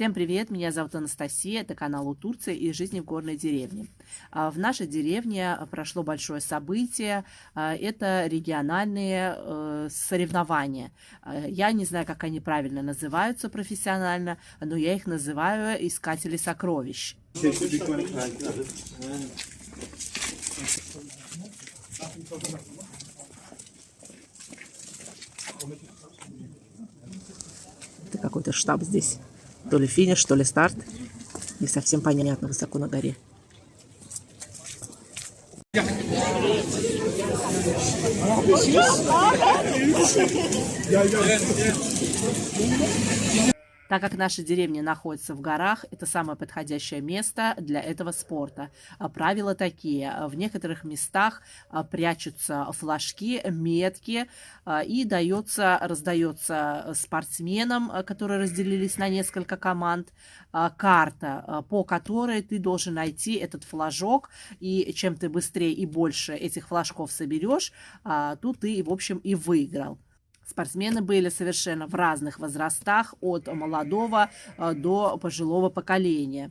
Всем привет, меня зовут Анастасия, это канал «У Турции» и «Жизни в горной деревне». В нашей деревне прошло большое событие, это региональные соревнования. Я не знаю, как они правильно называются профессионально, но я их называю «Искатели сокровищ». Это какой-то штаб здесь. То ли финиш, то ли старт. Не совсем понятно, высоко на горе. Так как наша деревня находится в горах, это самое подходящее место для этого спорта. Правила такие. В некоторых местах прячутся флажки, метки, и раздается спортсменам, которые разделились на несколько команд, карта, по которой ты должен найти этот флажок. И чем ты быстрее и больше этих флажков соберешь, тут ты, в общем, и выиграл. Спортсмены были совершенно в разных возрастах, от молодого до пожилого поколения.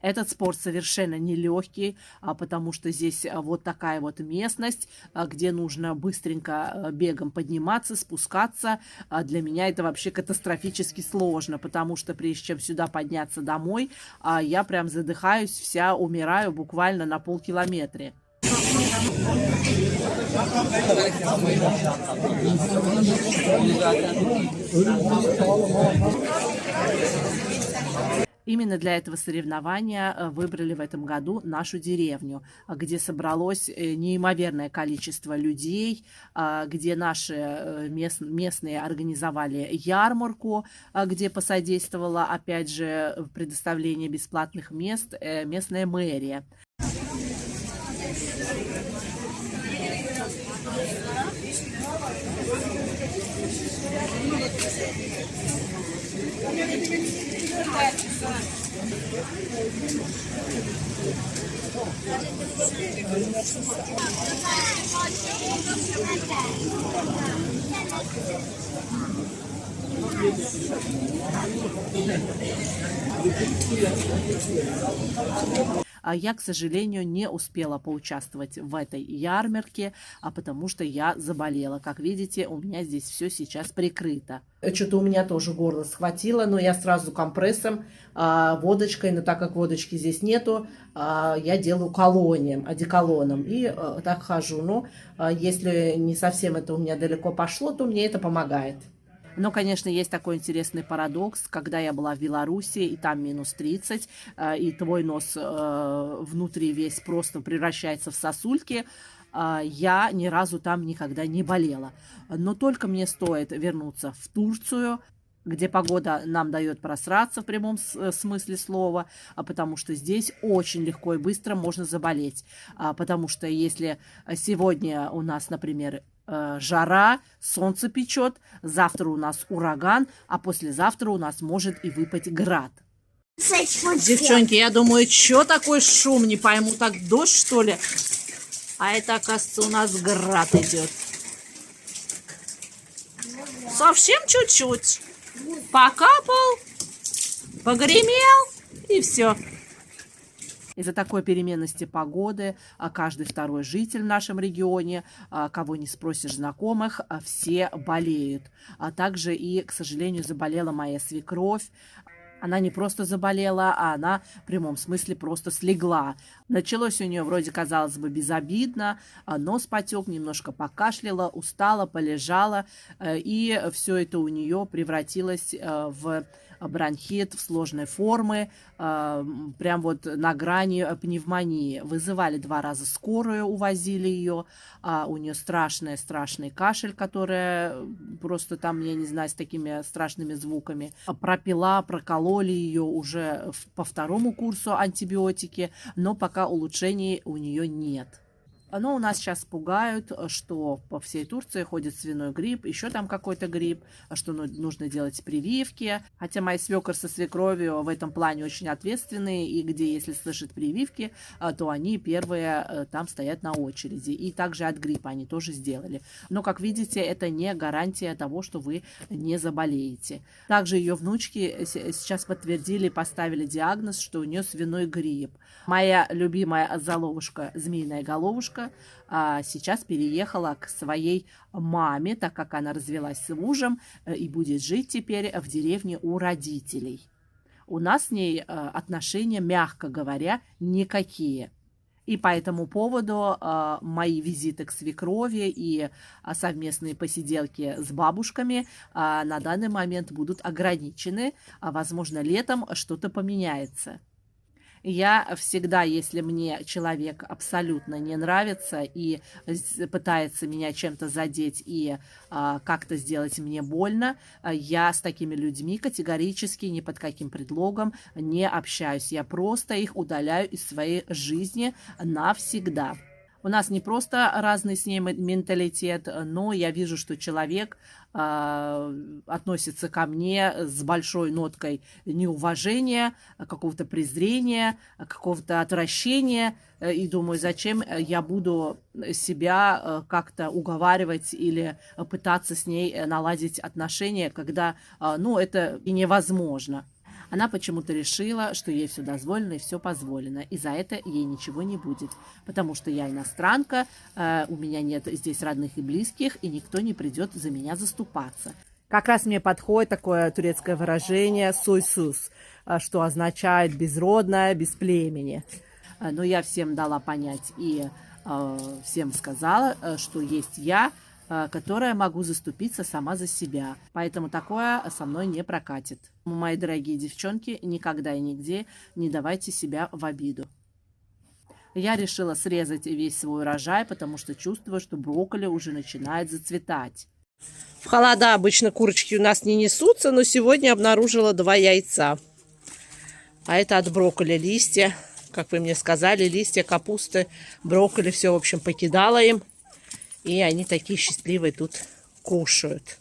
Этот спорт совершенно нелегкий, потому что здесь вот такая вот местность, где нужно быстренько бегом подниматься, спускаться. Для меня это вообще катастрофически сложно, потому что прежде чем сюда подняться домой, я прям задыхаюсь, вся умираю буквально на полкилометра. Именно для этого соревнования выбрали в этом году нашу деревню, где собралось неимоверное количество людей, где наши местные организовали ярмарку, где посодействовала, опять же, в предоставлении бесплатных мест местная мэрия. Я, к сожалению, не успела поучаствовать в этой ярмарке, потому что я заболела. Как видите, у меня здесь все сейчас прикрыто. Что-то у меня тоже горло схватило, но я сразу компрессом, водочкой, но так как водочки здесь нету, я делаю колонием, одеколоном, и так хожу. Но если не совсем это у меня далеко пошло, то мне это помогает. Но, конечно, есть такой интересный парадокс, когда я была в Беларуси, и там минус 30, и твой нос внутри весь просто превращается в сосульки, я ни разу там никогда не болела. Но только мне стоит вернуться в Турцию, где погода нам дает просраться в прямом смысле слова, потому что здесь очень легко и быстро можно заболеть. Потому что если сегодня у нас, например, жара, солнце печет, завтра у нас ураган, а послезавтра у нас может и выпасть град. Девчонки, я думаю, что такой шум, не пойму, так дождь, что ли? А это, оказывается, у нас град идет. Совсем чуть-чуть. Покапал, погремел, и все. Из-за такой переменности погоды каждый второй житель в нашем регионе, кого не спросишь знакомых, все болеют. А также и, к сожалению, заболела моя свекровь. Она не просто заболела, а она в прямом смысле просто слегла. Началось у нее вроде, казалось бы, безобидно, нос потек, немножко покашляла, устала, полежала, и все это у нее превратилось в бронхит, в сложной формы, прям вот на грани пневмонии. Вызывали 2 раза скорую, увозили ее, у нее страшный кашель, который просто там, я не знаю, с такими страшными звуками. Прокололи ее уже по 2-му курсу антибиотики, но пока улучшений у нее нет. Но у нас сейчас пугают, что по всей Турции ходит свиной грипп, еще там какой-то грипп, что нужно делать прививки. Хотя мои свекор со свекровью в этом плане очень ответственные, и где, если слышат прививки, то они первые там стоят на очереди. И также от гриппа они тоже сделали. Но, как видите, это не гарантия того, что вы не заболеете. Также ее внучки сейчас подтвердили, поставили диагноз, что у нее свиной грипп. Моя любимая заловушка, змеиная головушка, сейчас переехала к своей маме, так как она развелась с мужем и будет жить теперь в деревне у родителей. У нас с ней отношения, мягко говоря, никакие. И по этому поводу мои визиты к свекрови и совместные посиделки с бабушками на данный момент будут ограничены. Возможно, летом что-то поменяется. Я всегда, если мне человек абсолютно не нравится и пытается меня чем-то задеть и как-то сделать мне больно, я с такими людьми категорически ни под каким предлогом не общаюсь. Я просто их удаляю из своей жизни навсегда. У нас не просто разный с ней менталитет, но я вижу, что человек относится ко мне с большой ноткой неуважения, какого-то презрения, какого-то отвращения. И думаю, зачем я буду себя как-то уговаривать или пытаться с ней наладить отношения, когда, это и невозможно. Она почему-то решила, что ей все дозволено и все позволено, и за это ей ничего не будет, потому что я иностранка, у меня нет здесь родных и близких, и никто не придет за меня заступаться. Как раз мне подходит такое турецкое выражение «сойсуз», что означает «безродная, без племени». Но я всем дала понять и всем сказала, что есть я, которая могу заступиться сама за себя. Поэтому такое со мной не прокатит. Мои дорогие девчонки, никогда и нигде не давайте себя в обиду. Я решила срезать весь свой урожай, потому что чувствую, что брокколи уже начинает зацветать. В холода обычно курочки у нас не несутся, но сегодня обнаружила 2 яйца. А это от брокколи листья. Как вы мне сказали, листья капусты, брокколи, все, в общем, покидала им. И они такие счастливые тут кушают.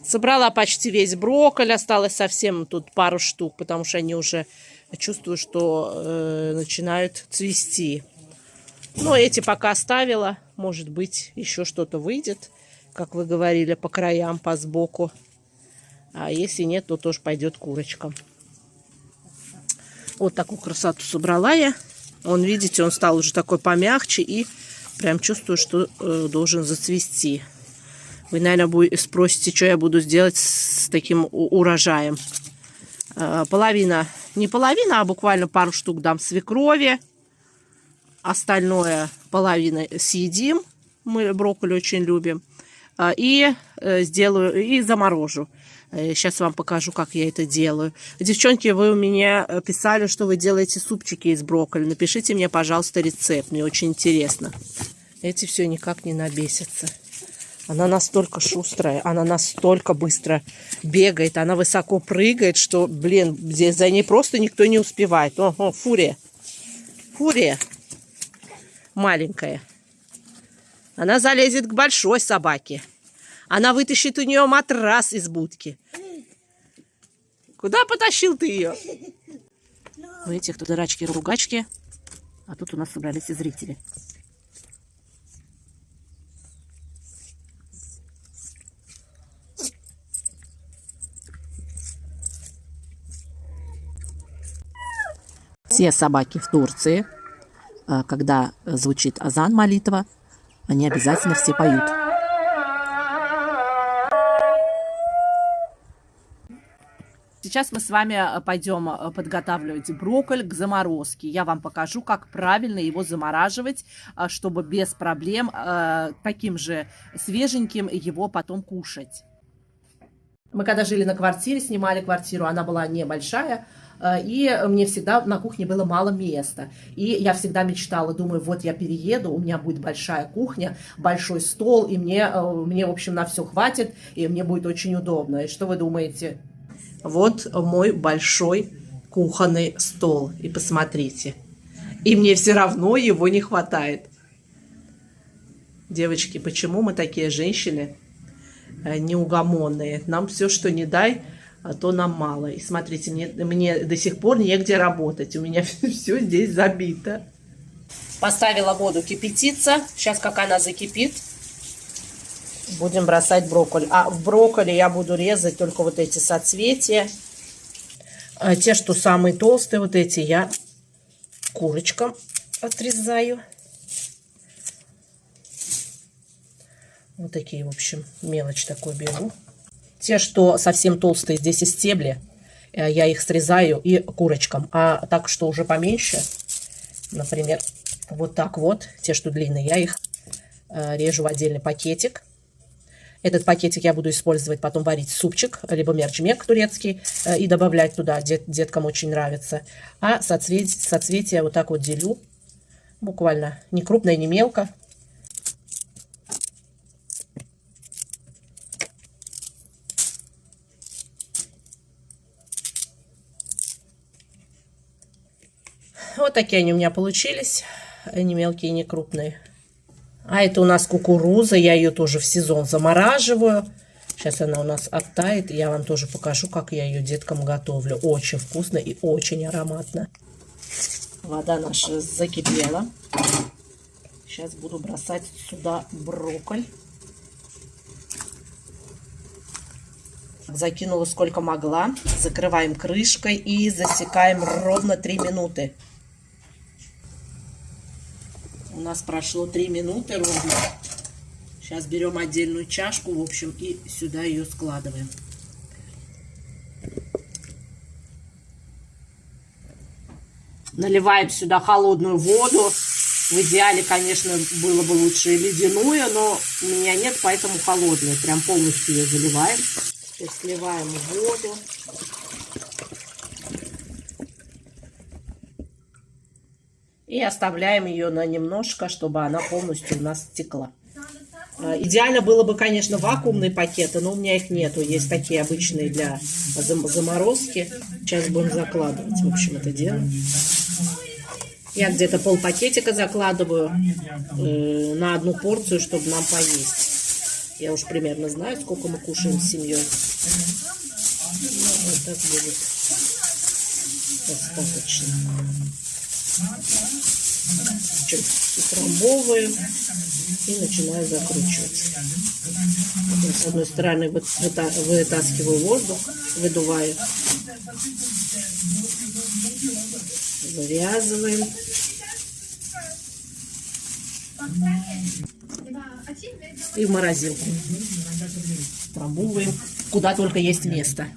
Собрала почти весь брокколи. Осталось совсем тут пару штук, потому что они уже чувствую, что начинают цвести. Но эти пока оставила. Может быть, еще что-то выйдет, как вы говорили, по краям, по сбоку. А если нет, то тоже пойдет курочкам. Вот такую красоту собрала я. Он, видите, он стал уже такой помягче и прям чувствую, что должен зацвести. Вы, наверное, спросите, что я буду делать с таким урожаем. Половина, не половина, а буквально пару штук дам свекрови. Остальное половина съедим. Мы брокколи очень любим. И сделаю, и заморожу. Сейчас вам покажу, как я это делаю. Девчонки, вы у меня писали, что вы делаете супчики из брокколи. Напишите мне, пожалуйста, рецепт. Мне очень интересно. Эти все никак не набесятся. Она настолько шустрая, она настолько быстро бегает, она высоко прыгает, что, блин, здесь за ней просто никто не успевает. Ого, фурия. Фурия. Маленькая. Она залезет к большой собаке. Она вытащит у нее матрас из будки. Куда потащил ты ее? Ну, эти, кто дурачки-ругачки. А тут у нас собрались и зрители. Все собаки в Турции, когда звучит азан, молитва, они обязательно все поют. Сейчас мы с вами пойдем подготавливать брокколи к заморозке. Я вам покажу, как правильно его замораживать, чтобы без проблем таким же свеженьким его потом кушать. Мы когда жили на квартире, снимали квартиру, она была небольшая, и мне всегда на кухне было мало места. И я всегда мечтала, думаю, вот я перееду, у меня будет большая кухня, большой стол, и мне в общем, на все хватит, и мне будет очень удобно. И что вы думаете? Вот мой большой кухонный стол. И посмотрите, И мне все равно его не хватает. Девочки, почему мы такие женщины неугомонные? Нам все, что не дай, то нам мало. И смотрите, мне до сих пор негде работать. У меня все здесь забито. Поставила воду кипятиться. Сейчас, как она закипит, будем бросать брокколи. А в брокколи я буду резать только вот эти соцветия. А те, что самые толстые, вот эти я курочкам отрезаю. Вот такие, в общем, мелочь такой беру. Те, что совсем толстые, здесь и стебли, я их срезаю и курочкам. А так, что уже поменьше, например, вот так вот, те, что длинные, я их режу в отдельный пакетик. Этот пакетик я буду использовать потом варить супчик, либо мерчмек турецкий, и добавлять туда, деткам очень нравится. А соцветия вот так вот делю, буквально не крупно, не мелко. Вот такие они у меня получились, не мелкие, не крупные. А это у нас кукуруза, я ее тоже в сезон замораживаю. Сейчас она у нас оттает, и я вам тоже покажу, как я ее деткам готовлю. Очень вкусно и очень ароматно. Вода наша закипела. Сейчас буду бросать сюда брокколь. Закинула сколько могла. Закрываем крышкой и засекаем ровно 3 минуты. У нас прошло 3 минуты ровно. Сейчас берем отдельную чашку, в общем, и сюда ее складываем. Наливаем сюда холодную воду. В идеале, конечно, было бы лучше ледяную, но у меня нет, поэтому холодную. Прям полностью ее заливаем. Теперь сливаем воду. И оставляем ее на немножко, чтобы она полностью у нас стекла. Идеально было бы, конечно, вакуумные пакеты, но у меня их нету. Есть такие обычные для заморозки. Сейчас будем закладывать, в общем, это дело. Я где-то полпакетика закладываю на одну порцию, чтобы нам поесть. Я уж примерно знаю, сколько мы кушаем с семьей. Ну, вот так будет достаточно. Утрамбовываю и начинаю закручивать. Потом с одной стороны вытаскиваю воздух, выдуваю, завязываем. И в морозилку. Утрамбовываем, куда только есть место.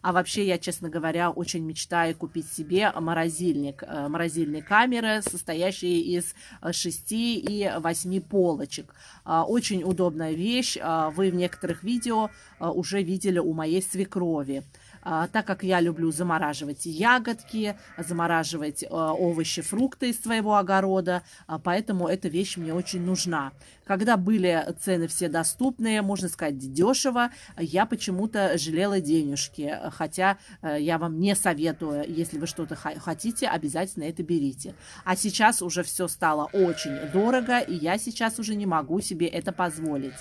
А вообще, я, честно говоря, очень мечтаю купить себе морозильник. Морозильные камеры, состоящие из 6 и 8 полочек. Очень удобная вещь. Вы в некоторых видео уже видели у моей свекрови. Так как я люблю замораживать ягодки, замораживать овощи, фрукты из своего огорода, поэтому эта вещь мне очень нужна. Когда были цены все доступные, можно сказать, дешево, я почему-то жалела денежки. Хотя я вам не советую, если вы что-то хотите, обязательно это берите. А сейчас уже все стало очень дорого, и я сейчас уже не могу себе это позволить.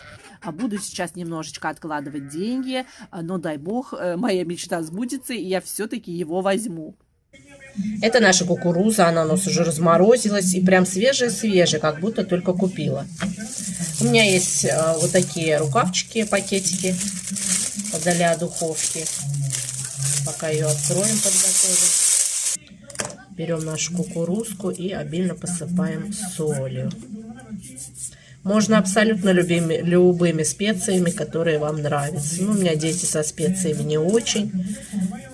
Буду сейчас немножечко откладывать деньги, но дай бог, моя мечта сбудется, и я все-таки его возьму. Это наша кукуруза, она у нас уже разморозилась и прям свежая-свежая, как будто только купила. У меня есть вот такие рукавчики, пакетики для духовки. Пока ее откроем, подготовим. Берем нашу кукурузку и обильно посыпаем солью. Можно абсолютно любыми специями, которые вам нравятся. Ну, у меня дети со специями не очень,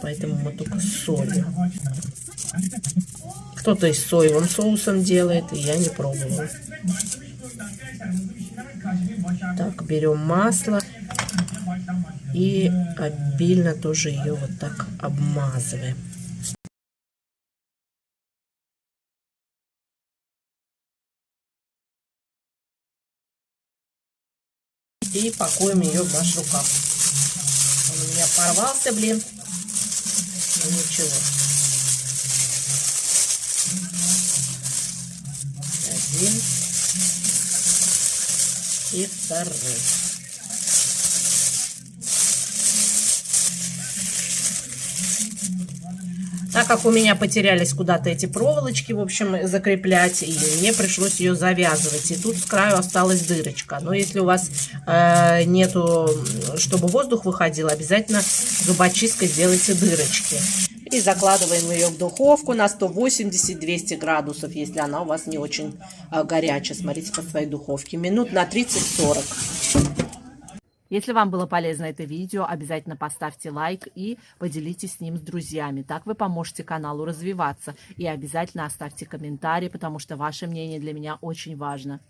поэтому мы только с солью. Кто-то и с соевым соусом делает, и я не пробовала. Так, берем масло и обильно тоже ее вот так обмазываем. И пакуем ее в наш рукав. Он у меня порвался, блин. Ну ничего. один и второй. Так как у меня потерялись куда-то эти проволочки, в общем, закреплять, и мне пришлось ее завязывать. И тут с краю осталась дырочка. Но если у вас нету, чтобы воздух выходил, обязательно зубочисткой сделайте дырочки. И закладываем ее в духовку на 180-200 градусов, если она у вас не очень горячая. Смотрите по своей духовке. Минут на 30-40. Если вам было полезно это видео, обязательно поставьте лайк и поделитесь с ним с друзьями. Так вы поможете каналу развиваться. И обязательно оставьте комментарий, потому что ваше мнение для меня очень важно.